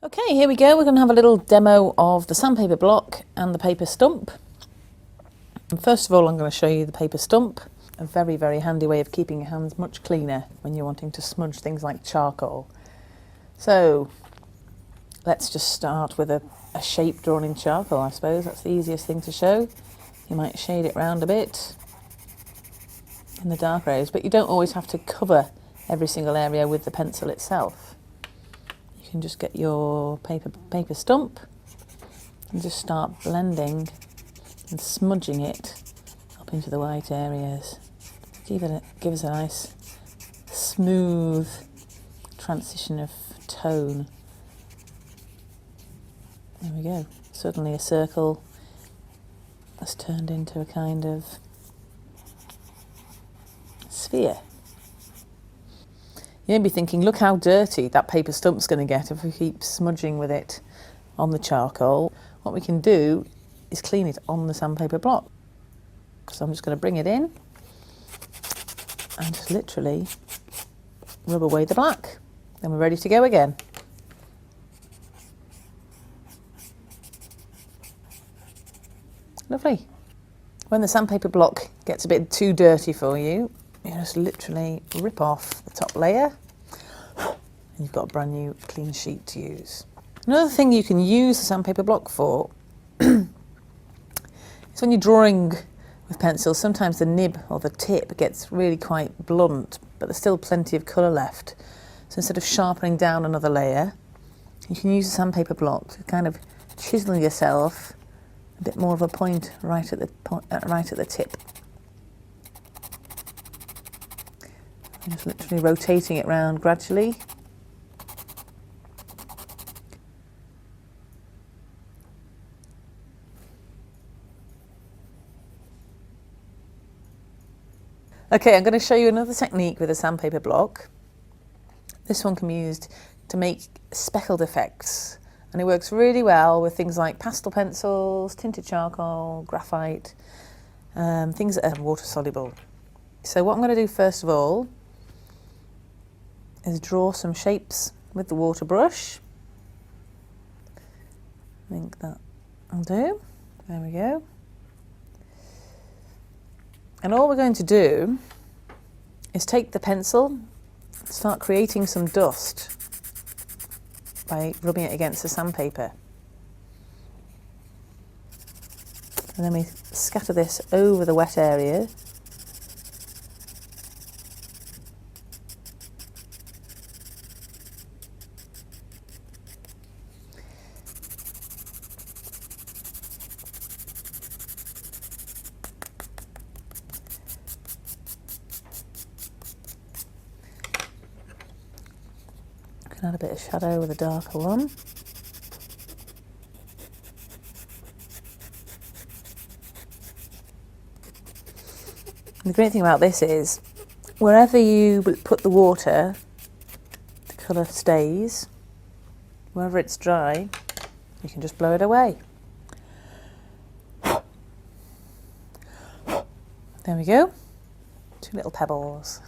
Okay, here we go. We're going to have a little demo of the sandpaper block and the paper stump. And first of all, I'm going to show you the paper stump, a very, very handy way of keeping your hands much cleaner when you're wanting to smudge things like charcoal. So let's just start with a shape drawn in charcoal, I suppose. That's the easiest thing to show. You might shade it round a bit in the dark areas, but you don't always have to cover every single area with the pencil itself. You can just get your paper stump and just start blending and smudging it up into the white areas. Give us a nice smooth transition of tone. There we go. Suddenly a circle has turned into a kind of sphere. You may be thinking, look how dirty that paper stump's going to get if we keep smudging with it on the charcoal. What we can do is clean it on the sandpaper block. So I'm just going to bring it in and just literally rub away the black. Then we're ready to go again. Lovely. When the sandpaper block gets a bit too dirty for you, you just literally rip off the top layer and you've got a brand new clean sheet to use. Another thing you can use the sandpaper block for is when you're drawing with pencils, sometimes the nib or the tip gets really quite blunt, but there's still plenty of colour left. So instead of sharpening down another layer, you can use the sandpaper block to kind of chisel yourself a bit more of a point right at the tip. I'm just literally rotating it round gradually. Okay, I'm going to show you another technique with a sandpaper block. This one can be used to make speckled effects, and it works really well with things like pastel pencils, tinted charcoal, graphite, things that are water soluble. So what I'm going to do first of all is draw some shapes with the water brush. I think that will do. There we go. And all we're going to do is take the pencil, start creating some dust by rubbing it against the sandpaper. And then we scatter this over the wet area. Add a bit of shadow with a darker one. And the great thing about this is, wherever you put the water, the colour stays. Wherever it's dry, you can just blow it away. There we go. 2 little pebbles.